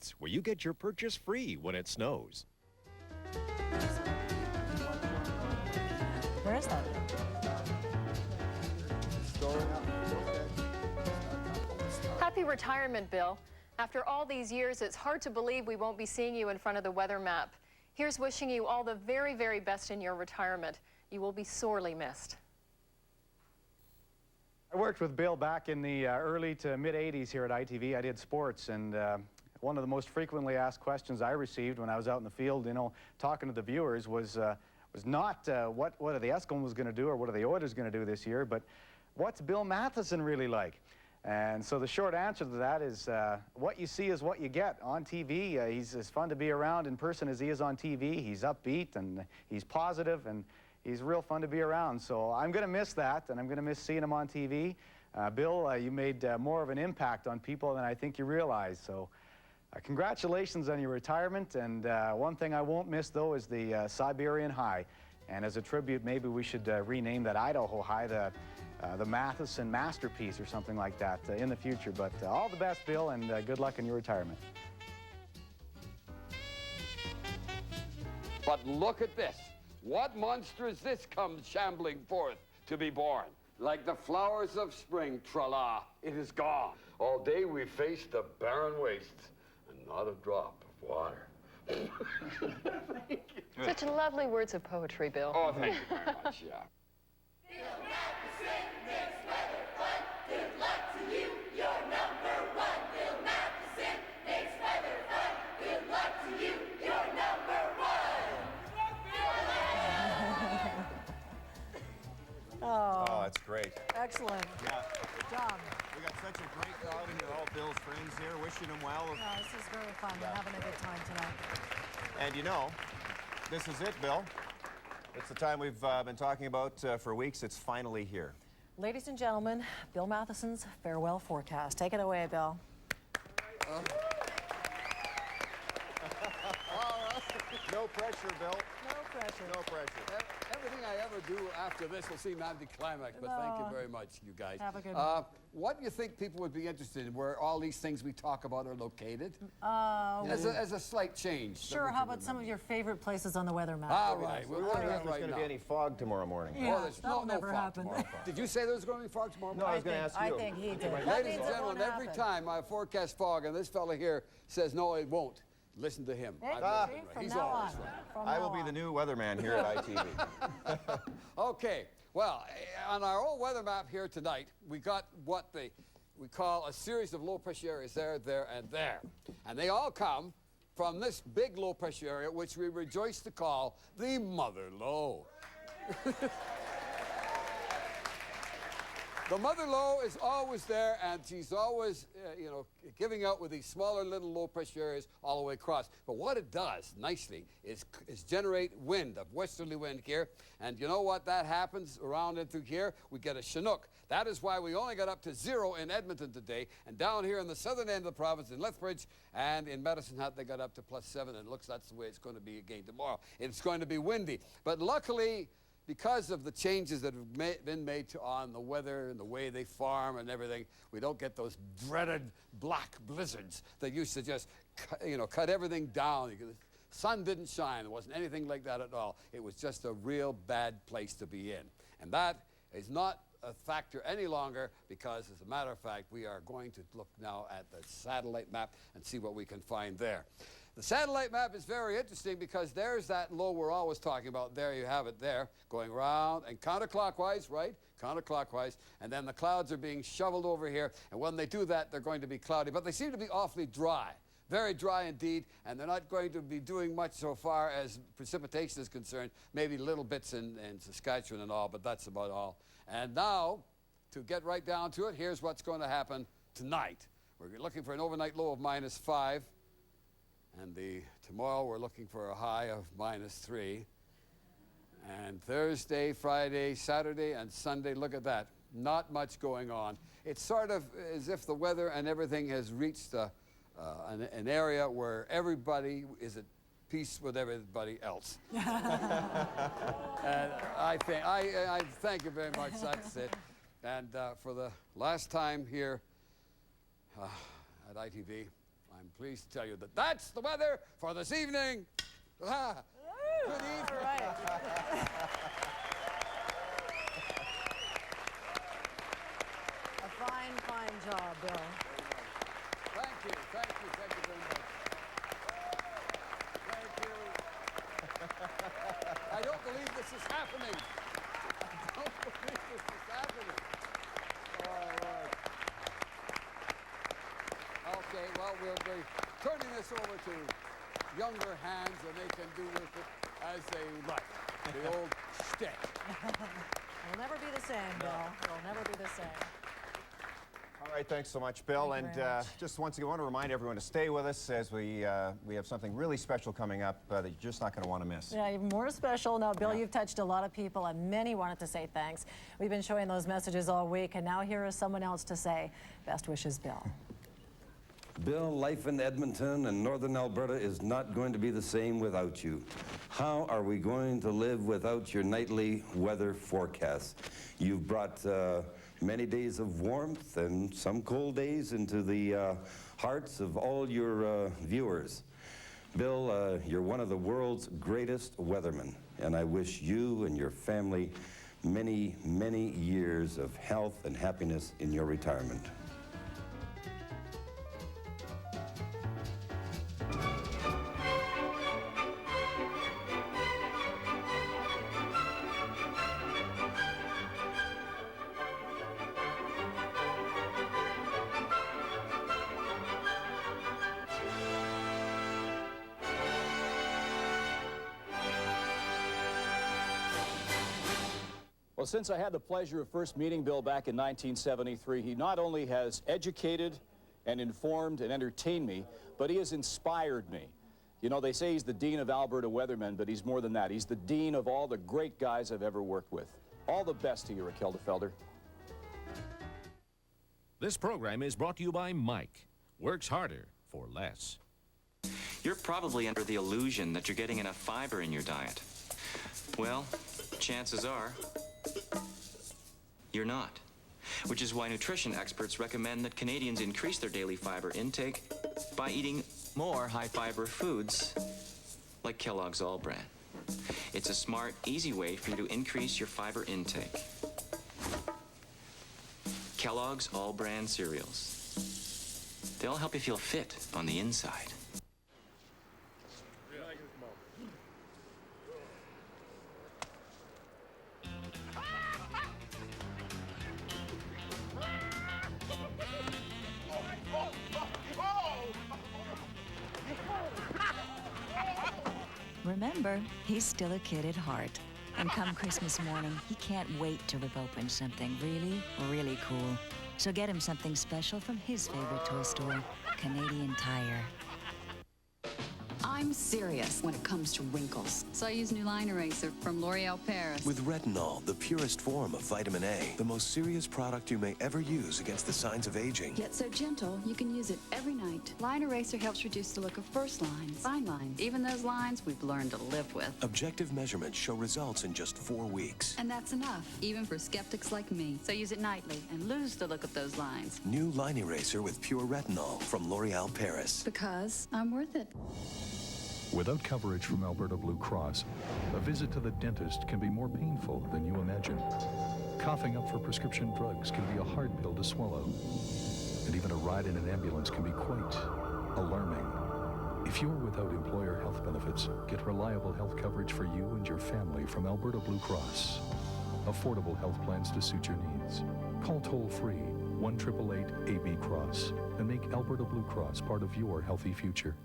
Markets, where you get your purchase free when it snows. Where is that? Happy retirement, Bill. After all these years, it's hard to believe we won't be seeing you in front of the weather map. Here's wishing you all the very, very best in your retirement. You will be sorely missed. I worked with Bill back in the early to mid-'80s here at ITV. I did sports, and one of the most frequently asked questions I received when I was out in the field, you know, talking to the viewers was not what are the Eskimos going to do or what are the Oilers going to do this year, but what's Bill Matheson really like? And so the short answer to that is what you see is what you get on TV. He's as fun to be around in person as he is on TV. He's upbeat and he's positive and he's real fun to be around. So I'm going to miss that, and I'm going to miss seeing him on TV. Bill, you made more of an impact on people than I think you realize. So congratulations on your retirement. And one thing I won't miss, though, is the Siberian High. And as a tribute, maybe we should rename that Idaho High the Matheson Masterpiece or something like that in the future. But all the best, Bill, and good luck in your retirement. But look at this. What monster is this come shambling forth to be born? Like the flowers of spring, tra-la, it is gone. All day we faced the barren wastes, and not a drop of water. Such lovely words of poetry, Bill. Oh, thank you very much, yeah. Bill Matheson makes weather fun. Good luck to you, you're number one. Bill Matheson makes weather fun. Good luck to you, you're number one. Oh, that's great. excellent. Yeah. Good job. We got such a great outing with all Bill's friends here, wishing him well. No, this is very fun. We're having a good time tonight. And you know, this is it, Bill. It's the time we've been talking about for weeks. It's finally here. Ladies and gentlemen, Bill Matheson's farewell forecast. Take it away, Bill. No pressure, Bill. No pressure. No pressure. Everything I ever do after this will seem anticlimactic, but thank you very much, you guys. Have a good one. What do you think people would be interested in, where all these things we talk about are located? As a slight change. Sure, how about some of your favorite places on the weather map? All right, We we'll wonder do if that there's right going to now. be any fog tomorrow morning. Yeah, there's that'll no never fog happen. tomorrow. Did you say there was going to be fog tomorrow No, I morning? was going to ask you. I think he did. Ladies and gentlemen, every time I forecast fog, and this fella here says, no, it won't, listen to him. Hey, I've got it see, right. from He's now always on. right. From I now will be on. the new weatherman here at ITV. Okay, well, on our old weather map here tonight, we got what we call a series of low-pressure areas there, there, and there. And they all come from this big low-pressure area, which we rejoice to call the Mother Low. The Mother Low is always there, and she's always, you know, giving out with these smaller little low-pressure areas all the way across. But what it does nicely is generate wind, a westerly wind here. And you know what that happens around and through here? We get a Chinook. That is why we only got up to 0 in Edmonton today. And down here in the southern end of the province, in Lethbridge and in Medicine Hat, they got up to +7. And it looks that's the way it's going to be again tomorrow. It's going to be windy. But luckily, because of the changes that have been made on the weather and the way they farm and everything, we don't get those dreaded black blizzards that used to just, cut everything down. The sun didn't shine. There wasn't anything like that at all. It was just a real bad place to be in. And that is not a factor any longer, because, as a matter of fact, we are going to look now at the satellite map and see what we can find there. The satellite map is very interesting because there's that low we're always talking about. There you have it there, going round and counterclockwise, right? Counterclockwise. And then the clouds are being shoveled over here. And when they do that, they're going to be cloudy. But they seem to be awfully dry. Very dry indeed. And they're not going to be doing much so far as precipitation is concerned. Maybe little bits in Saskatchewan and all, but that's about all. And now, to get right down to it, here's what's going to happen tonight. We're looking for an overnight low of -5. And tomorrow we're looking for a high of -3. And Thursday, Friday, Saturday, and Sunday, look at that. Not much going on. It's sort of as if the weather and everything has reached an area where everybody is at peace with everybody else. And I thank you very much. That's it. And for the last time here at ITV, I'm pleased to tell you that that's the weather for this evening. Ah, good evening. All right. A fine job, Bill. Thank you very much. Thank you. I don't believe this is happening. I don't believe this is happening. All right. Okay, well, we'll be turning this over to younger hands, and they can do with it as they like. The old shtick. It'll never be the same, Bill. It'll never be the same. All right, thanks so much, Bill. Thank you And very much. just once again, I want to remind everyone to stay with us as we have something really special coming up that you're just not going to want to miss. Yeah, even more special. Now, Bill, you've touched a lot of people, and many wanted to say thanks. We've been showing those messages all week, and now here is someone else to say best wishes, Bill. Bill, life in Edmonton and northern Alberta is not going to be the same without you. How are we going to live without your nightly weather forecasts? You've brought many days of warmth and some cold days into the hearts of all your viewers. Bill, you're one of the world's greatest weathermen, and I wish you and your family many, many years of health and happiness in your retirement. Well, since I had the pleasure of first meeting Bill back in 1973, he not only has educated and informed and entertained me, but he has inspired me. You know, they say he's the Dean of Alberta Weathermen, but he's more than that. He's the Dean of all the great guys I've ever worked with. All the best to you, Rakeldefelder. This program is brought to you by Mike. Works harder for less. You're probably under the illusion that you're getting enough fiber in your diet. Well, chances are you're not, which is why nutrition experts recommend that Canadians increase their daily fiber intake by eating more high-fiber foods like Kellogg's All Bran. It's a smart, easy way for you to increase your fiber intake. Kellogg's All Bran cereals. They'll help you feel fit on the inside. Remember, he's still a kid at heart. And come Christmas morning, he can't wait to rip open something really, really cool. So get him something special from his favorite toy store, Canadian Tire. I'm serious when it comes to wrinkles. So I use new line eraser from L'Oreal Paris. With retinol, the purest form of vitamin A, the most serious product you may ever use against the signs of aging. Yet so gentle, you can use it every night. Line eraser helps reduce the look of first lines, fine lines, even those lines we've learned to live with. Objective measurements show results in just 4 weeks. And that's enough, even for skeptics like me. So use it nightly and lose the look of those lines. New line eraser with pure retinol from L'Oreal Paris. Because I'm worth it. Without coverage from Alberta Blue Cross, a visit to the dentist can be more painful than you imagine. Coughing up for prescription drugs can be a hard pill to swallow. And even a ride in an ambulance can be quite alarming. If you're without employer health benefits, get reliable health coverage for you and your family from Alberta Blue Cross. Affordable health plans to suit your needs. Call toll-free 1-888-AB-CROSS and make Alberta Blue Cross part of your healthy future.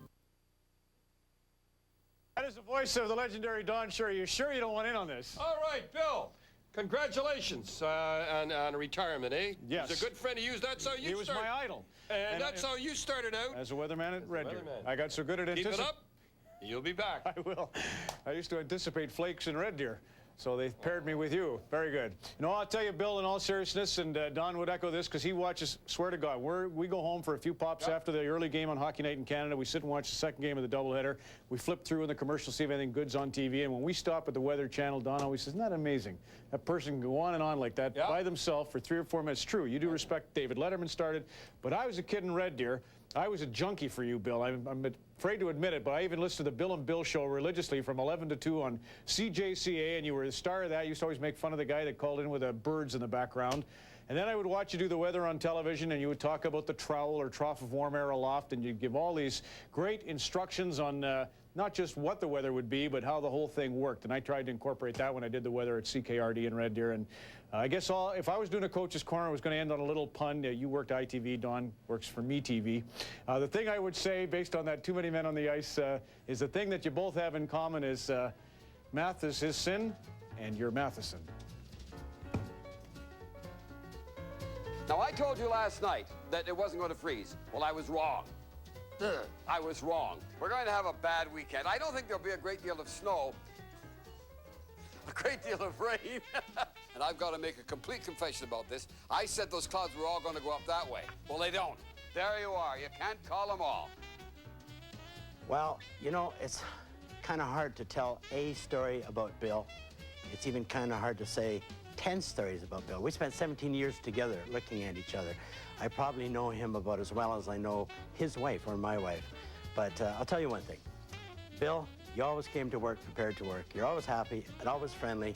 That is the voice of the legendary Don Sherry. You sure you don't want in on this? All right, Bill. Congratulations on retirement, eh? Yes. He was a good friend of yours. That's how you He was started. my idol. And that's how you started out. As a weatherman at Red Deer. I got so good at Keep anticipating. it up. You'll be back. I will. I used to anticipate flakes in Red Deer. So they paired me with you. Very good. You know, I'll tell you, Bill, in all seriousness, and Don would echo this because he watches, swear to God, we go home for a few pops after the early game on Hockey Night in Canada. We sit and watch the second game of the doubleheader. We flip through in the commercial, see if anything good's on TV. And when we stop at the Weather Channel, Don always says, isn't that amazing? That person can go on and on like that by themselves for 3 or 4 minutes. True, you do respect David Letterman started, but I was a kid in Red Deer. I was a junkie for you, Bill. I'm afraid to admit it, but I even listened to the Bill and Bill show religiously from 11 to 2 on CJCA, and you were the star of that. You used to always make fun of the guy that called in with the birds in the background. And then I would watch you do the weather on television, and you would talk about the trowel or trough of warm air aloft, and you'd give all these great instructions on not just what the weather would be, but how the whole thing worked. And I tried to incorporate that when I did the weather at CKRD in Red Deer. And I guess if I was doing a coach's corner, I was going to end on a little pun. You worked ITV, Don works for Me TV. The thing I would say, based on that Too Many Men on the Ice, is the thing that you both have in common is math is his sin, and you're Matheson. Now, I told you last night that it wasn't going to freeze. Well, I was wrong. I was wrong. We're going to have a bad weekend. I don't think there'll be a great deal of snow, a great deal of rain. And I've got to make a complete confession about this. I said those clouds were all going to go up that way. Well, they don't. There you are. You can't call them all. Well, you know, it's kind of hard to tell a story about Bill. It's even kind of hard to say 10 stories about Bill. We spent 17 years together looking at each other. I probably know him about as well as I know his wife or my wife. But I'll tell you one thing. Bill, you always came to work prepared to work. You're always happy and always friendly.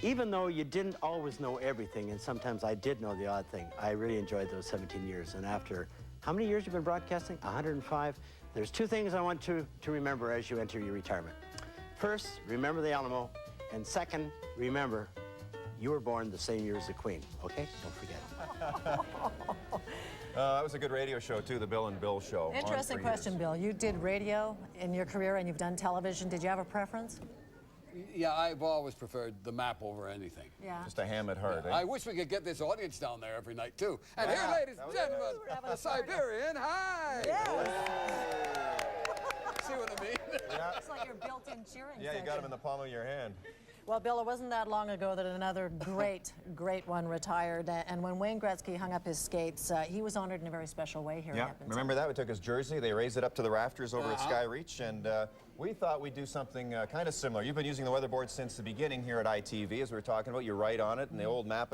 Even though you didn't always know everything, and sometimes I did know the odd thing, I really enjoyed those 17 years. And after how many years you've been broadcasting? 105. There's two things I want to remember as you enter your retirement. First, remember the Alamo. And second, remember, you were born the same year as the Queen, okay? Don't forget. That was a good radio show, too, the Bill and Bill show. Interesting question, Bill. You did radio in your career and you've done television. Did you have a preference? Yeah, I've always preferred the map over anything. Yeah. Just a ham at heart, eh? I wish we could get this audience down there every night, too. And here, ladies and gentlemen, the Siberian High. See what I mean? Yeah. It's like your built-in cheering Yeah, you got him in the palm of your hand. Well, Bill, it wasn't that long ago that another great one retired. And when Wayne Gretzky hung up his skates, he was honored in a very special way here in Edmonton. Remember that? We took his jersey. They raised it up to the rafters over at Sky Reach, and we thought we'd do something kind of similar. You've been using the weatherboard since the beginning here at ITV, as we were talking about. You're right on it, and the old map